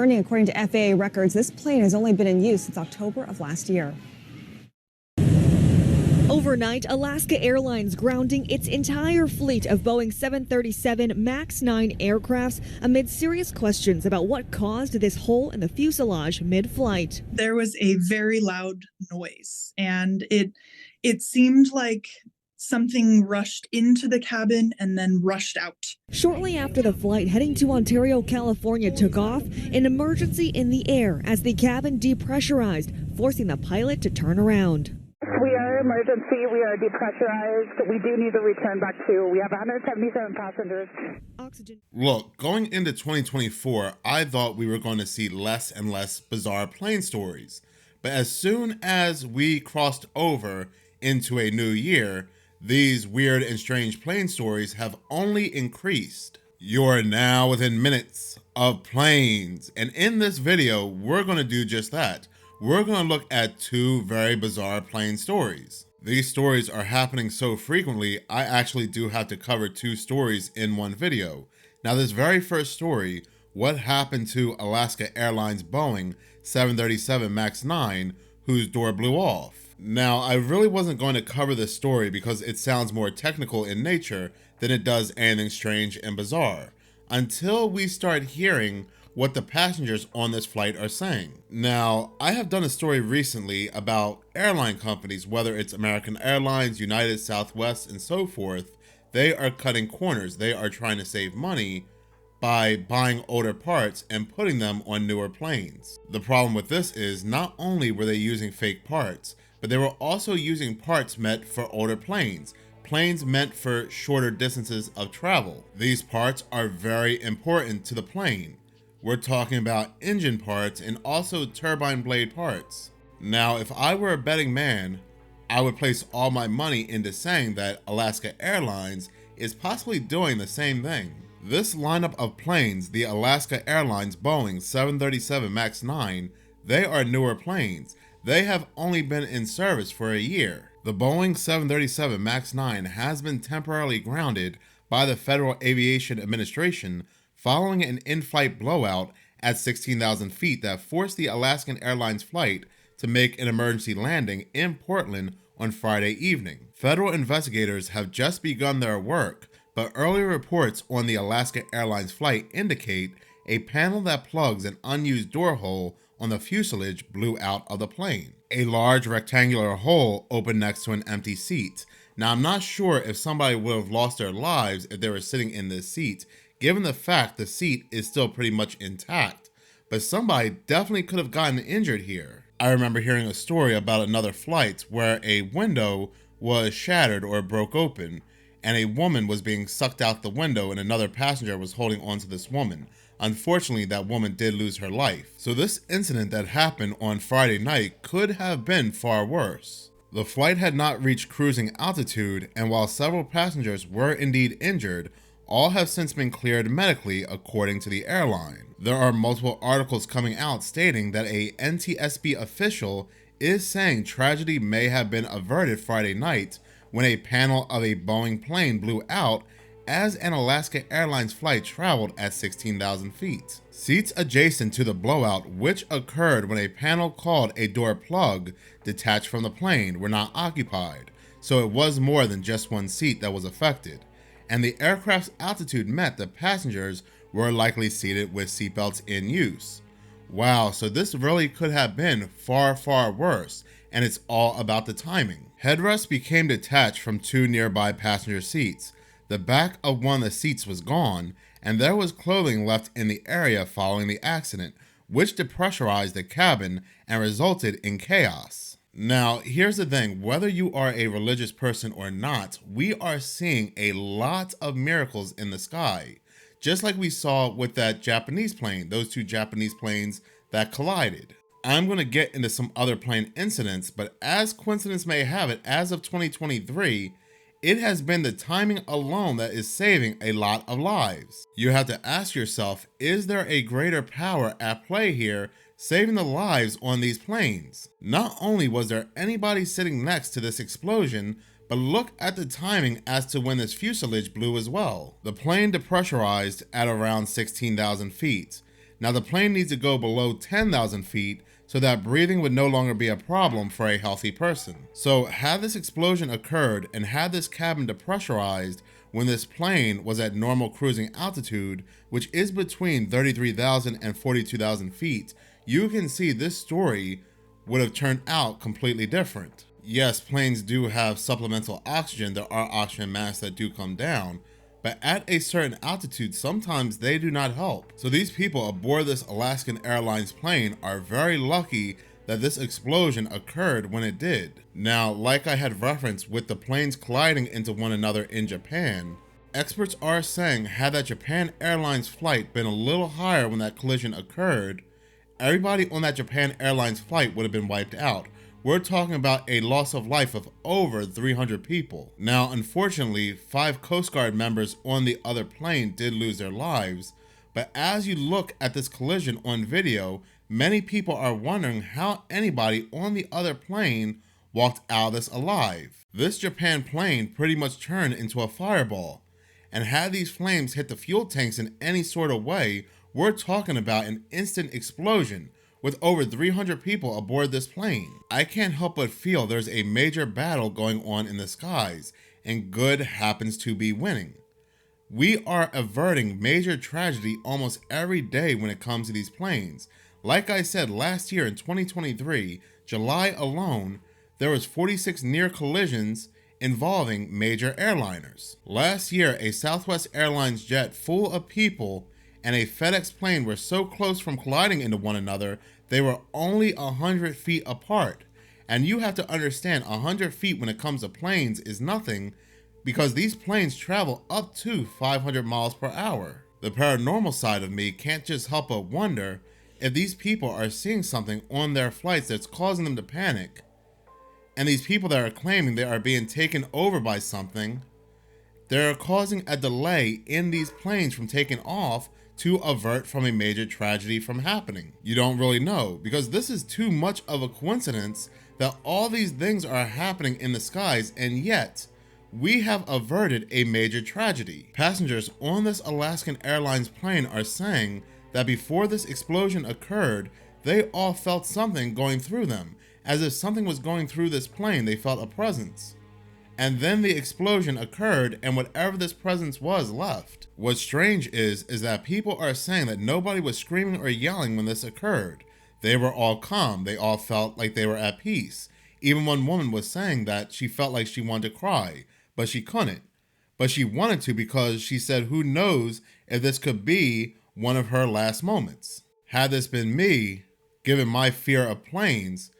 According to FAA records, this plane has only been in use since October of last year. Overnight, Alaska Airlines grounding its entire fleet of Boeing 737 MAX 9 aircrafts amid serious questions about what caused this hole in the fuselage mid-flight. There was a very loud noise, and it seemed like something rushed into the cabin and then rushed out. Shortly after the flight heading to Ontario, California took off, an emergency in the air as the cabin depressurized, forcing the pilot to turn around. We are emergency. We are depressurized. We do need to return back to. We have 177 passengers. Oxygen. Look, going into 2024, I thought we were going to see less and less bizarre plane stories. But as soon as we crossed over into a new year, these weird and strange plane stories have only increased. You're now within minutes of planes. And in this video, we're going to do just that. We're going to look at two very bizarre plane stories. These stories are happening so frequently, I actually do have to cover two stories in one video. Now, this very first story, what happened to Alaska Airlines Boeing 737 MAX 9, whose door blew off? Now, I really wasn't going to cover this story because it sounds more technical in nature than it does anything strange and bizarre, until we start hearing what the passengers on this flight are saying. Now, I have done a story recently about airline companies, whether it's American Airlines, United, Southwest, and so forth. They are cutting corners. They are trying to save money by buying older parts and putting them on newer planes. The problem with this is not only were they using fake parts, but they were also using parts meant for older planes meant for shorter distances of travel. These parts are very important to the plane. We're talking about engine parts and also turbine blade parts. Now, if I were a betting man, I would place all my money into saying that Alaska Airlines is possibly doing the same thing. This lineup of planes, the Alaska Airlines Boeing 737 MAX 9, they are newer planes. They have only been in service for a year. The Boeing 737 MAX 9 has been temporarily grounded by the Federal Aviation Administration following an in-flight blowout at 16,000 feet that forced the Alaskan Airlines flight to make an emergency landing in Portland on Friday evening. Federal investigators have just begun their work, but earlier reports on the Alaska Airlines flight indicate a panel that plugs an unused door hole on the fuselage blew out of the plane. A large rectangular hole opened next to an empty seat. Now, I'm not sure if somebody would have lost their lives if they were sitting in this seat, given the fact the seat is still pretty much intact, but somebody definitely could have gotten injured here. I remember hearing a story about another flight where a window was shattered or broke open, and a woman was being sucked out the window and another passenger was holding onto this woman. Unfortunately, that woman did lose her life. So this incident that happened on Friday night could have been far worse. The flight had not reached cruising altitude, and while several passengers were indeed injured, all have since been cleared medically, according to the airline. There are multiple articles coming out stating that a NTSB official is saying tragedy may have been averted Friday night when a panel of a Boeing plane blew out as an Alaska Airlines flight traveled at 16,000 feet. Seats adjacent to the blowout, which occurred when a panel called a door plug detached from the plane, were not occupied, so it was more than just one seat that was affected, and the aircraft's altitude meant the passengers were likely seated with seatbelts in use. Wow, so this really could have been far, far worse, and it's all about the timing. Headrests became detached from two nearby passenger seats. The back of one of the seats was gone, and there was clothing left in the area following the accident, which depressurized the cabin and resulted in chaos. Now, here's the thing, whether you are a religious person or not, we are seeing a lot of miracles in the sky, just like we saw with that Japanese plane, those two Japanese planes that collided. I'm going to get into some other plane incidents, but as coincidence may have it, as of 2023, it has been the timing alone that is saving a lot of lives. You have to ask yourself, is there a greater power at play here saving the lives on these planes? Not only was there anybody sitting next to this explosion, but look at the timing as to when this fuselage blew as well. The plane depressurized at around 16,000 feet. Now the plane needs to go below 10,000 feet so that breathing would no longer be a problem for a healthy person. So had this explosion occurred and had this cabin depressurized when this plane was at normal cruising altitude, which is between 33,000 and 42,000 feet, you can see this story would have turned out completely different. Yes, planes do have supplemental oxygen. There are oxygen masks that do come down, but at a certain altitude, sometimes they do not help. So these people aboard this Alaska Airlines plane are very lucky that this explosion occurred when it did. Now, like I had referenced with the planes colliding into one another in Japan, experts are saying had that Japan Airlines flight been a little higher when that collision occurred, everybody on that Japan Airlines flight would have been wiped out. We're talking about a loss of life of over 300 people. Now, unfortunately, 5 Coast Guard members on the other plane did lose their lives, but as you look at this collision on video, many people are wondering how anybody on the other plane walked out of this alive. This Japan plane pretty much turned into a fireball, and had these flames hit the fuel tanks in any sort of way, we're talking about an instant explosion with over 300 people aboard this plane. I can't help but feel there's a major battle going on in the skies, and good happens to be winning. We are averting major tragedy almost every day when it comes to these planes. Like I said, last year in 2023, July alone, there was 46 near collisions involving major airliners. Last year, a Southwest Airlines jet full of people and a FedEx plane were so close from colliding into one another, they were only 100 feet apart. And you have to understand, 100 feet when it comes to planes is nothing, because these planes travel up to 500 miles per hour. The paranormal side of me can't just help but wonder if these people are seeing something on their flights that's causing them to panic, and these people that are claiming they are being taken over by something, they're causing a delay in these planes from taking off to avert from a major tragedy from happening. You don't really know, because this is too much of a coincidence that all these things are happening in the skies, and yet we have averted a major tragedy. Passengers on this Alaska Airlines plane are saying that before this explosion occurred, they all felt something going through them, as if something was going through this plane. They felt a presence. And then the explosion occurred, and whatever this presence was left. What's strange is that people are saying that nobody was screaming or yelling when this occurred. They were all calm. They all felt like they were at peace. Even one woman was saying that she felt like she wanted to cry, but she couldn't. But she wanted to, because she said, who knows if this could be one of her last moments. Had this been me, given my fear of planes,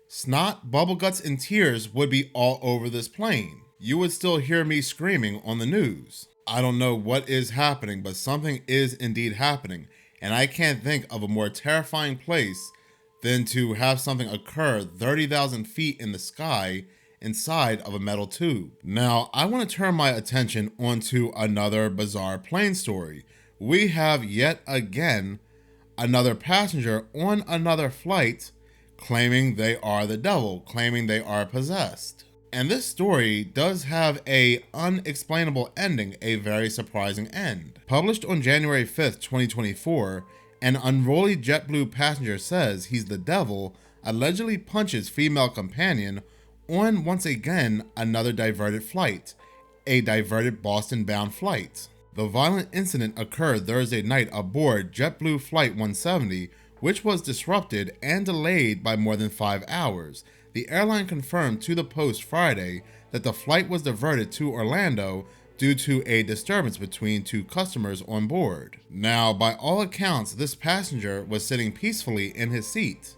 snot, bubble guts, and tears would be all over this plane. You would still hear me screaming on the news. I don't know what is happening, but something is indeed happening, and I can't think of a more terrifying place than to have something occur 30,000 feet in the sky inside of a metal tube. Now, I want to turn my attention onto another bizarre plane story. We have yet again another passenger on another flight claiming they are the devil, claiming they are possessed. And this story does have a unexplainable ending, a very surprising end. Published on January 5th, 2024, an unruly JetBlue passenger says he's the devil, allegedly punches female companion on once again another diverted flight, a diverted Boston-bound flight. The violent incident occurred Thursday night aboard JetBlue Flight 170, which was disrupted and delayed by more than 5 hours. The airline confirmed to the Post Friday that the flight was diverted to Orlando due to a disturbance between 2 customers on board. Now, by all accounts, this passenger was sitting peacefully in his seat.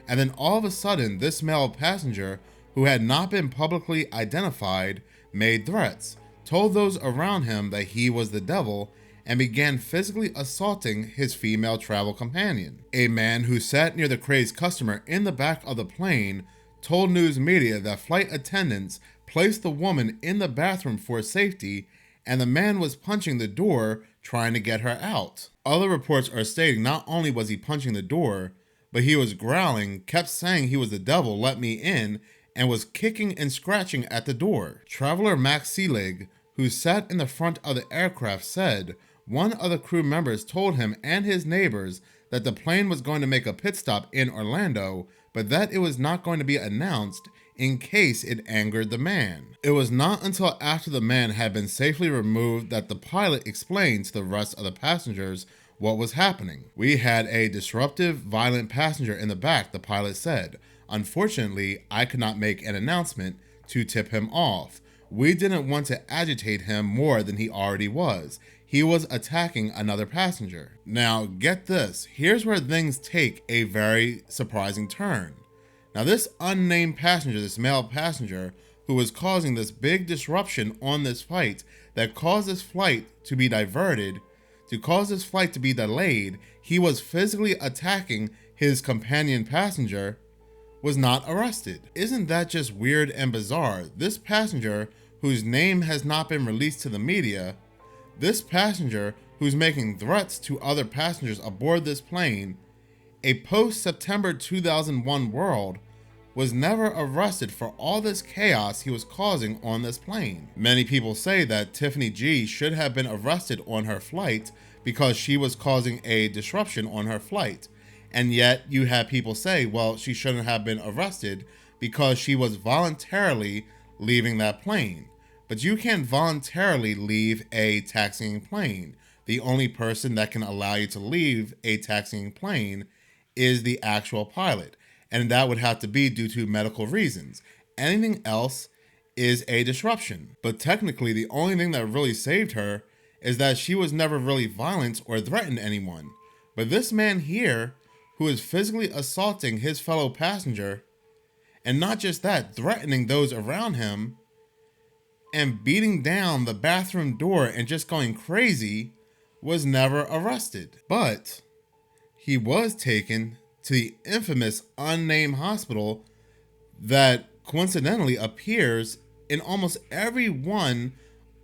And then all of a sudden, this male passenger, who had not been publicly identified, made threats, told those around him that he was the devil, and began physically assaulting his female travel companion. A man who sat near the crazed customer in the back of the plane told news media that flight attendants placed the woman in the bathroom for safety, and the man was punching the door trying to get her out. Other reports are stating not only was he punching the door, but he was growling, kept saying he was the devil, let me in, and was kicking and scratching at the door. Traveler Max Seelig, who sat in the front of the aircraft, said one of the crew members told him and his neighbors that the plane was going to make a pit stop in Orlando, but that it was not going to be announced in case it angered the man. It was not until after the man had been safely removed that the pilot explained to the rest of the passengers what was happening. "We had a disruptive, violent passenger in the back," the pilot said. "Unfortunately, I could not make an announcement to tip him off. We didn't want to agitate him more than he already was. He was attacking another passenger." Now, get this. Here's where things take a very surprising turn. Now, this unnamed passenger, this male passenger, who was causing this big disruption on this flight that caused this flight to be diverted, to cause this flight to be delayed, he was physically attacking his companion passenger, was not arrested. Isn't that just weird and bizarre? This passenger, whose name has not been released to the media, this passenger who's making threats to other passengers aboard this plane, a post-September 2001 world, was never arrested for all this chaos he was causing on this plane. Many people say that Tiffany G should have been arrested on her flight because she was causing a disruption on her flight. And yet you have people say, well, she shouldn't have been arrested because she was voluntarily leaving that plane. But you can't voluntarily leave a taxiing plane. The only person that can allow you to leave a taxiing plane is the actual pilot. And that would have to be due to medical reasons. Anything else is a disruption. But technically, the only thing that really saved her is that she was never really violent or threatened anyone. But this man here, who is physically assaulting his fellow passenger, and not just that, threatening those around him, and beating down the bathroom door and just going crazy, was never arrested. But he was taken to the infamous unnamed hospital that coincidentally appears in almost every one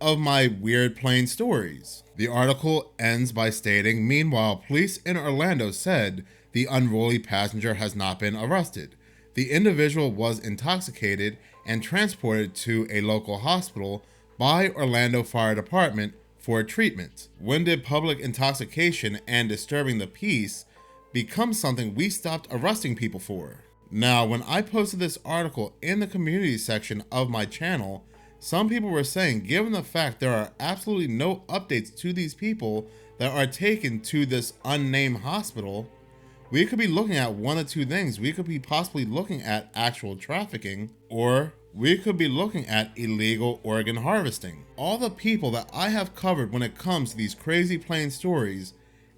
of my weird plane stories. The article ends by stating, "Meanwhile, police in Orlando said the unruly passenger has not been arrested. The individual was intoxicated and transported to a local hospital by Orlando Fire Department for treatment." When did public intoxication and disturbing the peace become something we stopped arresting people for? Now, when I posted this article in the community section of my channel, some people were saying, given the fact there are absolutely no updates to these people that are taken to this unnamed hospital, we could be looking at one of two things. We could be possibly looking at actual trafficking, or we could be looking at illegal organ harvesting. All the people that I have covered when it comes to these crazy plane stories,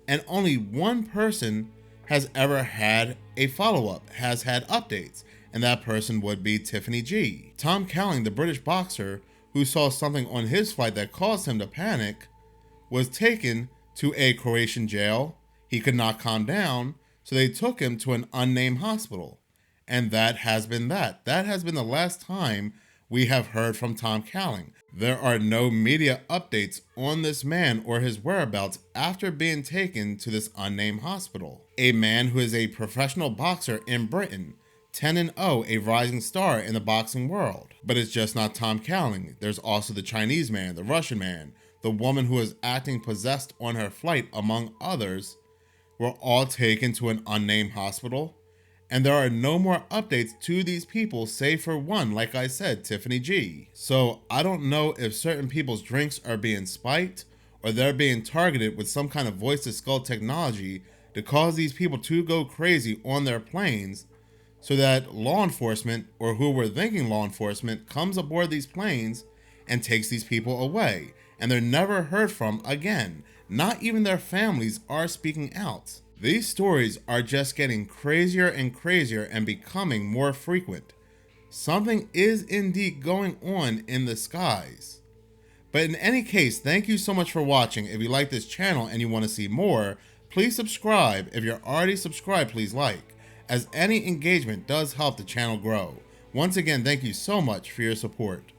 and only one person has ever had a follow-up, has had updates, and that person would be Tiffany G. Tom Cowling, the British boxer, who saw something on his flight that caused him to panic, was taken to a Croatian jail. He could not calm down, so they took him to an unnamed hospital. And that has been that. That has been the last time we have heard from Tom Cowling. There are no media updates on this man or his whereabouts after being taken to this unnamed hospital. A man who is a professional boxer in Britain, 10-0, a rising star in the boxing world. But it's just not Tom Cowling. There's also the Chinese man, the Russian man, the woman who was acting possessed on her flight, among others, were all taken to an unnamed hospital. And there are no more updates to these people save for one, like I said, Tiffany G. So I don't know if certain people's drinks are being spiked or they're being targeted with some kind of voice-to-skull technology to cause these people to go crazy on their planes, so that law enforcement, or who we're thinking law enforcement, comes aboard these planes and takes these people away. And they're never heard from again. Not even their families are speaking out. These stories are just getting crazier and crazier and becoming more frequent. Something is indeed going on in the skies. But in any case, thank you so much for watching. If you like this channel and you want to see more, please subscribe. If you're already subscribed, please like, as any engagement does help the channel grow. Once again, thank you so much for your support.